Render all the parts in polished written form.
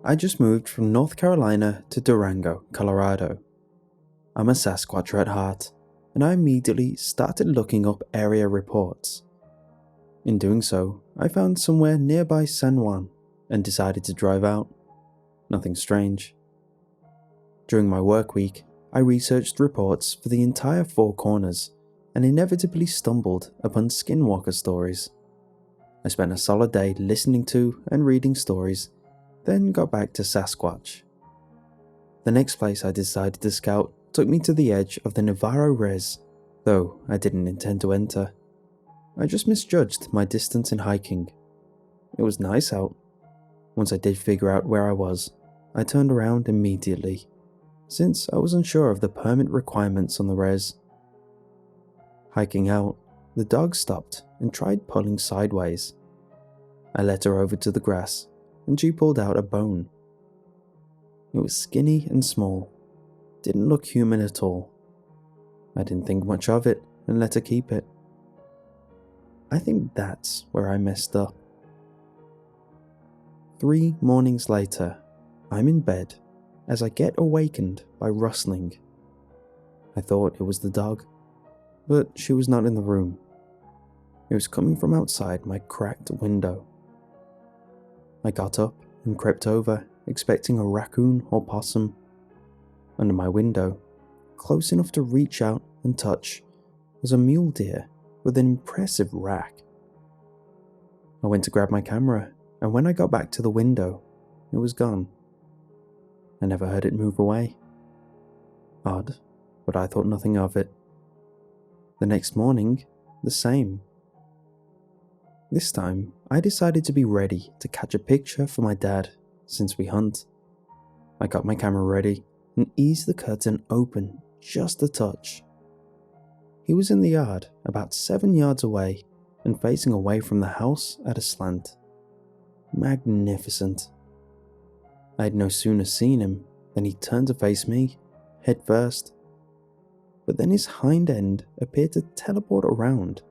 I just moved from North Carolina to Durango, Colorado. I'm a Sasquatcher at heart, and I immediately started looking up area reports. In doing so, I found somewhere nearby San Juan and decided to drive out. Nothing strange. During my work week, I researched reports for the entire Four Corners and inevitably stumbled upon Skinwalker stories. I spent a solid day listening to and reading stories, then got back to Sasquatch. The next place I decided to scout took me to the edge of the Navajo Res, though I didn't intend to enter. I just misjudged my distance in hiking. It was nice out. Once I did figure out where I was, I turned around immediately, since I was unsure of the permit requirements on the res. Hiking out, the dog stopped and tried pulling sideways. I led her over to the grass, and she pulled out a bone. It was skinny and small, didn't look human at all. I didn't think much of it and let her keep it. I think that's where I messed up. 3 mornings later, I'm in bed as I get awakened by rustling. I thought it was the dog, but she was not in the room. It was coming from outside my cracked window. I got up and crept over, expecting a raccoon or possum. Under my window, close enough to reach out and touch, was a mule deer with an impressive rack. I went to grab my camera, and when I got back to the window, it was gone. I never heard it move away. Odd, but I thought nothing of it. The next morning, the same. This time, I decided to be ready to catch a picture for my dad, since we hunt. I got my camera ready and eased the curtain open just a touch. He was in the yard about 7 yards away and facing away from the house at a slant. Magnificent. I had no sooner seen him than he turned to face me, head first. But then his hind end appeared to teleport around.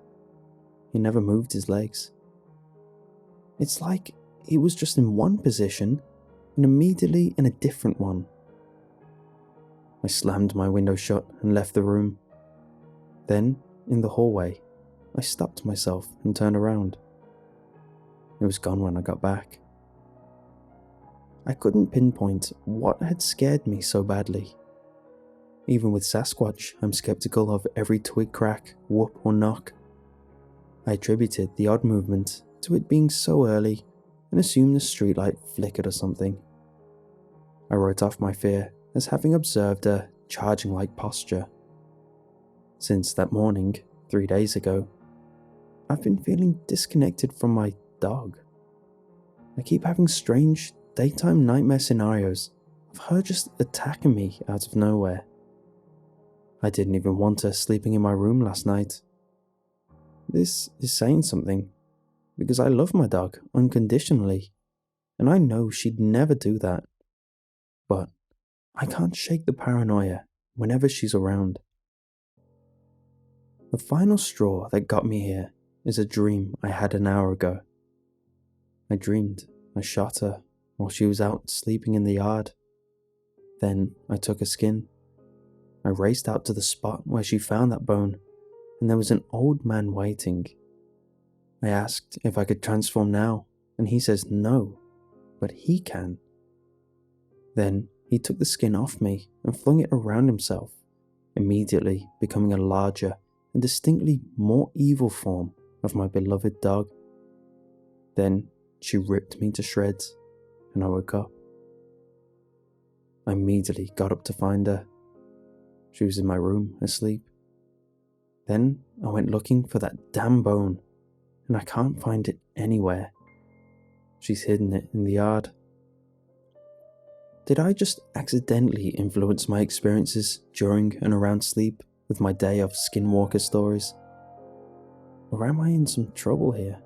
He never moved his legs. It's like he was just in one position and immediately in a different one. I slammed my window shut and left the room. Then, in the hallway, I stopped myself and turned around. It was gone when I got back. I couldn't pinpoint what had scared me so badly. Even with Sasquatch, I'm skeptical of every twig crack, whoop or knock. I attributed the odd movement to it being so early and assumed the streetlight flickered or something. I wrote off my fear as having observed a charging-like posture. Since that morning, 3 days ago, I've been feeling disconnected from my dog. I keep having strange daytime nightmare scenarios of her just attacking me out of nowhere. I didn't even want her sleeping in my room last night. This is saying something, because I love my dog unconditionally, and I know she'd never do that. But I can't shake the paranoia whenever she's around. The final straw that got me here is a dream I had an hour ago. I dreamed I shot her while she was out sleeping in the yard. Then I took her skin. I raced out to the spot where she found that bone, and there was an old man waiting. I asked if I could transform now, and he says no, but he can. Then he took the skin off me and flung it around himself, immediately becoming a larger and distinctly more evil form of my beloved dog. Then she ripped me to shreds, and I woke up. I immediately got up to find her. She was in my room, asleep. Then I went looking for that damn bone, and I can't find it anywhere. She's hidden it in the yard. Did I just accidentally influence my experiences during and around sleep with my day of Skinwalker stories? Or am I in some trouble here?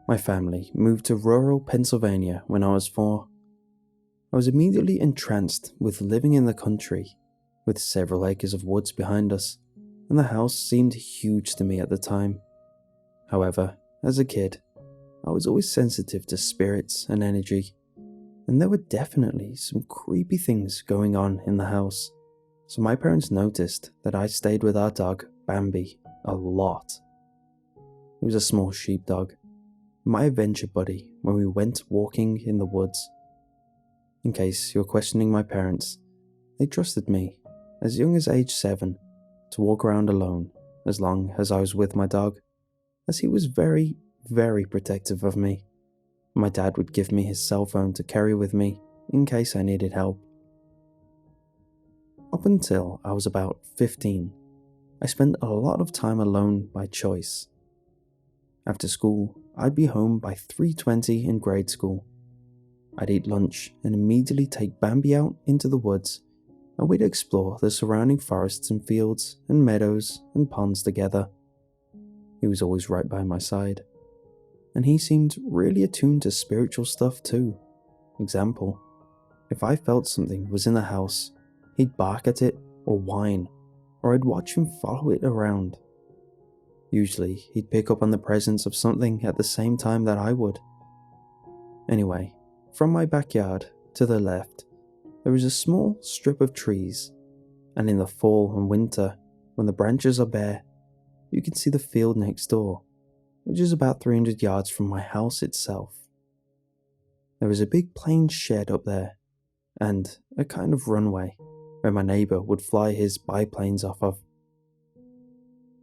My family moved to rural Pennsylvania when I was 4. I was immediately entranced with living in the country, with several acres of woods behind us, and the house seemed huge to me at the time. However, as a kid, I was always sensitive to spirits and energy, and there were definitely some creepy things going on in the house, so my parents noticed that I stayed with our dog, Bambi, a lot. He was a small sheepdog, my adventure buddy when we went walking in the woods. In case you're questioning my parents, they trusted me, as young as age 7, to walk around alone as long as I was with my dog, as he was very, very protective of me. My dad would give me his cell phone to carry with me in case I needed help. Up until I was about 15, I spent a lot of time alone by choice. After school, I'd be home by 3:20 in grade school. I'd eat lunch and immediately take Bambi out into the woods, and we'd explore the surrounding forests and fields and meadows and ponds together. He was always right by my side, and he seemed really attuned to spiritual stuff too. Example, if I felt something was in the house, he'd bark at it or whine, or I'd watch him follow it around. Usually, he'd pick up on the presence of something at the same time that I would. Anyway, from my backyard to the left, there is a small strip of trees, and in the fall and winter, when the branches are bare, you can see the field next door, which is about 300 yards from my house itself. There is a big plane shed up there, and a kind of runway where my neighbour would fly his biplanes off of.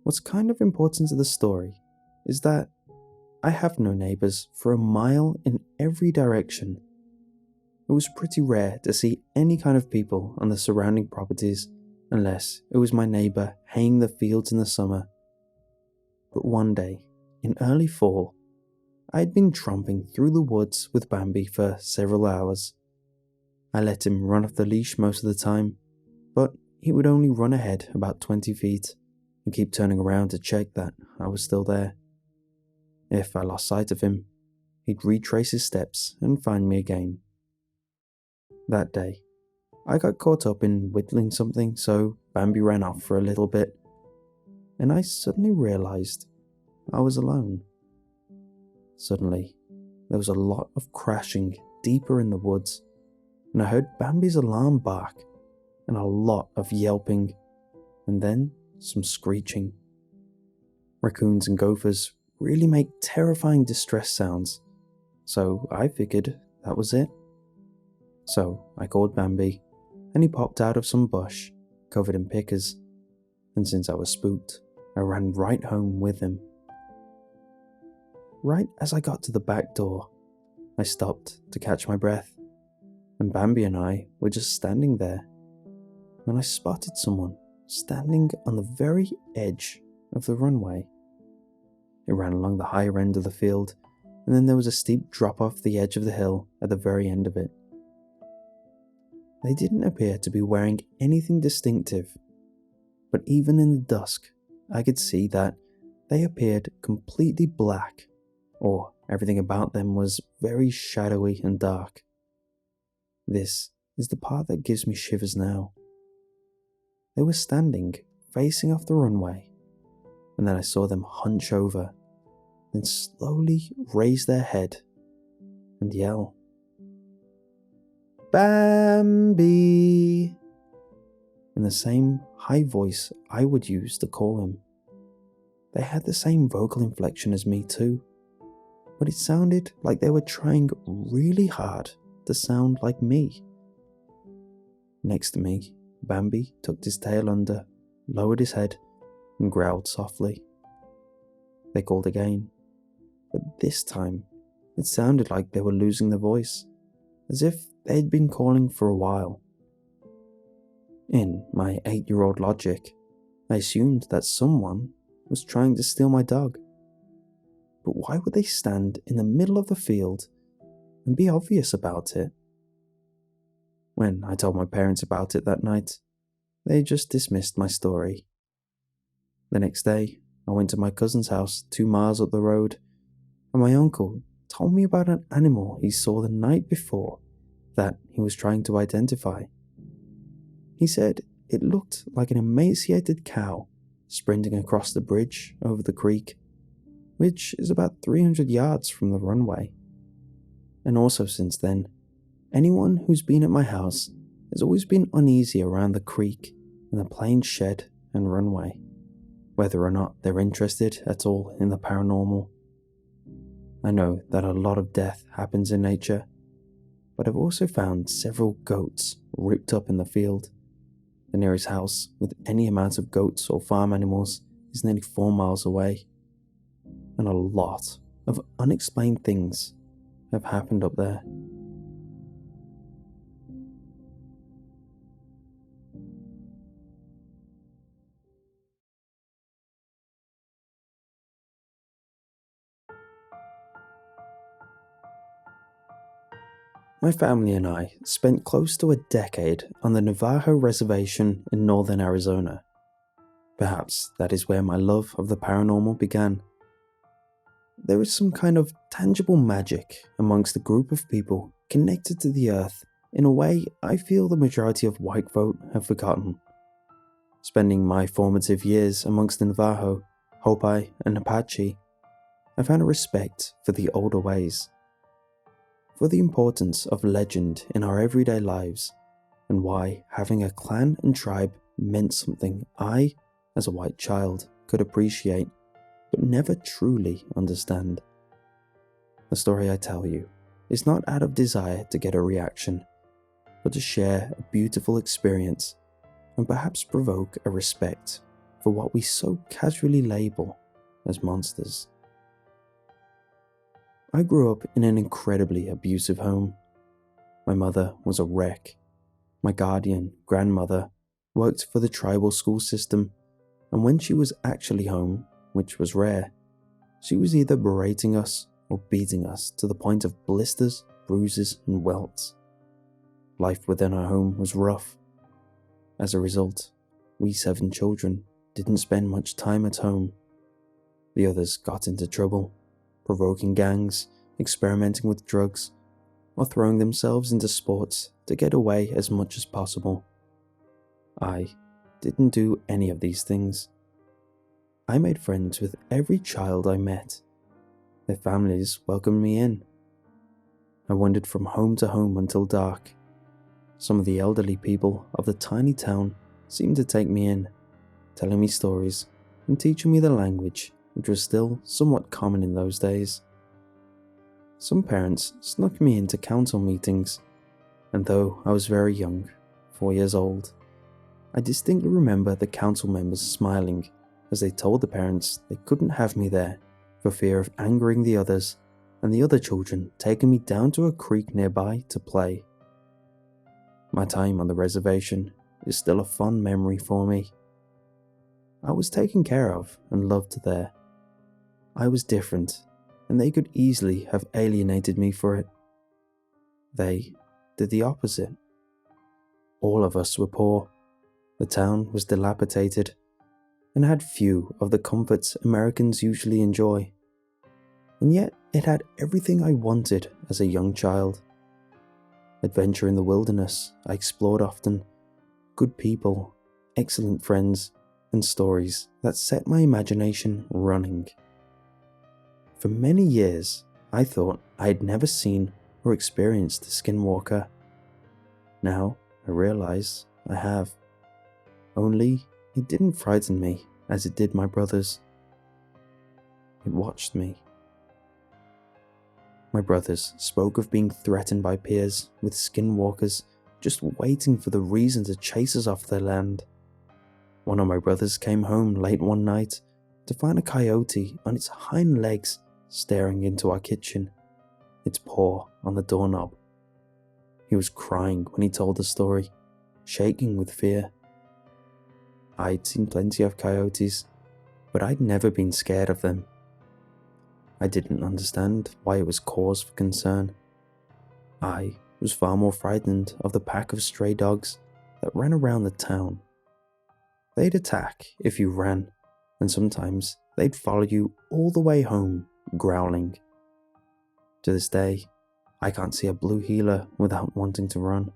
What's kind of important to the story is that I have no neighbours for a mile in every direction. It was pretty rare to see any kind of people on the surrounding properties unless it was my neighbour haying the fields in the summer. But one day, in early fall, I had been tromping through the woods with Bambi for several hours. I let him run off the leash most of the time, but he would only run ahead about 20 feet and keep turning around to check that I was still there. If I lost sight of him, he'd retrace his steps and find me again. That day, I got caught up in whittling something, so Bambi ran off for a little bit, and I suddenly realized I was alone. Suddenly, there was a lot of crashing deeper in the woods, and I heard Bambi's alarm bark, and a lot of yelping, and then some screeching. Raccoons and gophers really make terrifying distress sounds, so I figured that was it. So I called Bambi, and he popped out of some bush, covered in pickers, and since I was spooked, I ran right home with him. Right as I got to the back door, I stopped to catch my breath, and Bambi and I were just standing there, when I spotted someone standing on the very edge of the runway. It ran along the higher end of the field, and then there was a steep drop off the edge of the hill at the very end of it. They didn't appear to be wearing anything distinctive, but even in the dusk, I could see that they appeared completely black, or everything about them was very shadowy and dark. This is the part that gives me shivers now. They were standing, facing off the runway, and then I saw them hunch over, then slowly raise their head and yell, "Bambi!" in the same high voice I would use to call him. They had the same vocal inflection as me too, but it sounded like they were trying really hard to sound like me. Next to me, Bambi tucked his tail under, lowered his head, and growled softly. They called again, but this time it sounded like they were losing their voice, as if they'd been calling for a while. In my 8-year-old logic, I assumed that someone was trying to steal my dog. But why would they stand in the middle of the field and be obvious about it? When I told my parents about it that night, they just dismissed my story. The next day, I went to my cousin's house 2 miles up the road, and my uncle told me about an animal he saw the night before that he was trying to identify. He said it looked like an emaciated cow sprinting across the bridge over the creek, which is about 300 yards from the runway. And also since then, anyone who's been at my house has always been uneasy around the creek and the plane shed and runway, whether or not they're interested at all in the paranormal. I know that a lot of death happens in nature, but I've also found several goats ripped up in the field. The nearest house with any amount of goats or farm animals is nearly 4 miles away, and a lot of unexplained things have happened up there. My family and I spent close to a decade on the Navajo reservation in northern Arizona. Perhaps that is where my love of the paranormal began. There is some kind of tangible magic amongst a group of people connected to the earth in a way I feel the majority of white folk have forgotten. Spending my formative years amongst the Navajo, Hopi, and Apache, I found a respect for the older ways, for the importance of legend in our everyday lives, and why having a clan and tribe meant something I, as a white child, could appreciate, but never truly understand. The story I tell you is not out of desire to get a reaction, but to share a beautiful experience and perhaps provoke a respect for what we so casually label as monsters. I grew up in an incredibly abusive home. My mother was a wreck. My guardian grandmother worked for the tribal school system, and when she was actually home, which was rare, she was either berating us or beating us to the point of blisters, bruises, and welts. Life within our home was rough. As a result, we 7 children didn't spend much time at home. The others got into trouble, provoking gangs, experimenting with drugs, or throwing themselves into sports to get away as much as possible. I didn't do any of these things. I made friends with every child I met. Their families welcomed me in. I wandered from home to home until dark. Some of the elderly people of the tiny town seemed to take me in, telling me stories and teaching me the language, which was still somewhat common in those days. Some parents snuck me into council meetings, and though I was very young, 4 years old, I distinctly remember the council members smiling as they told the parents they couldn't have me there for fear of angering the others, and the other children taking me down to a creek nearby to play. My time on the reservation is still a fond memory for me. I was taken care of and loved there. I was different, and they could easily have alienated me for it. They did the opposite. All of us were poor. The town was dilapidated and had few of the comforts Americans usually enjoy. And yet it had everything I wanted as a young child. Adventure in the wilderness I explored often, good people, excellent friends, and stories that set my imagination running. For many years, I thought I had never seen or experienced a Skinwalker. Now I realize I have. Only it didn't frighten me as it did my brothers. It watched me. My brothers spoke of being threatened by peers with skinwalkers just waiting for the reason to chase us off their land. One of my brothers came home late one night to find a coyote on its hind legs staring into our kitchen, its paw on the doorknob. He was crying when he told the story, shaking with fear. I'd seen plenty of coyotes, but I'd never been scared of them. I didn't understand why it was cause for concern. I was far more frightened of the pack of stray dogs that ran around the town. They'd attack if you ran, and sometimes they'd follow you all the way home, growling. To this day, I can't see a blue healer without wanting to run.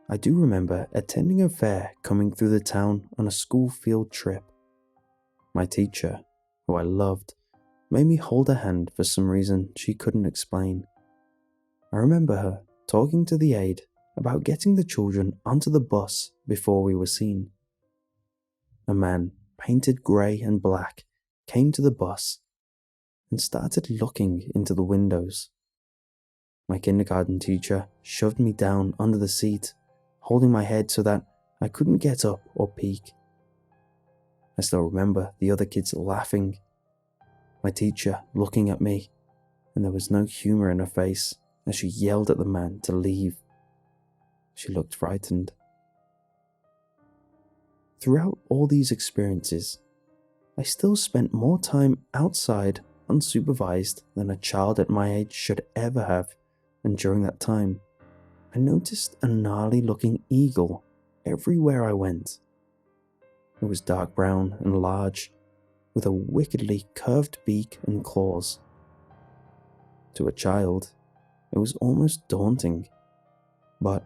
I do remember attending a fair coming through the town on a school field trip. My teacher, who I loved, made me hold her hand for some reason she couldn't explain. I remember her talking to the aide about getting the children onto the bus before we were seen. A man, painted grey and black, came to the bus and started looking into the windows. My kindergarten teacher shoved me down under the seat, holding my head so that I couldn't get up or peek. I still remember the other kids laughing, my teacher looking at me, and there was no humour in her face as she yelled at the man to leave. She looked frightened. Throughout all these experiences, I still spent more time outside unsupervised than a child at my age should ever have, and during that time, I noticed a gnarly looking eagle everywhere I went. It was dark brown and large, with a wickedly curved beak and claws. To a child, it was almost daunting, but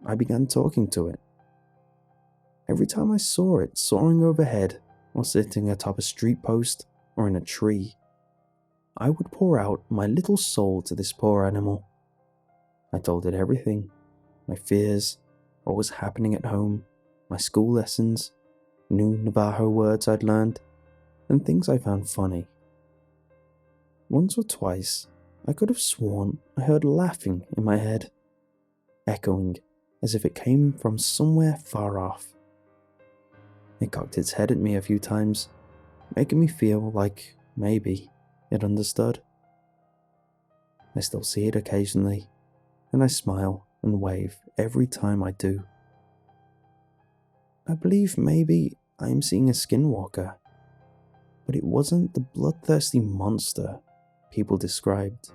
I began talking to it. Every time I saw it soaring overhead or sitting atop a street post or in a tree, I would pour out my little soul to this poor animal. I told it everything, my fears, what was happening at home, my school lessons, new Navajo words I'd learned, and things I found funny. Once or twice, I could have sworn I heard laughing in my head, echoing as if it came from somewhere far off. It cocked its head at me a few times, making me feel like maybe it understood. I still see it occasionally, and I smile and wave every time I do. I believe maybe I am seeing a skinwalker, but it wasn't the bloodthirsty monster people described.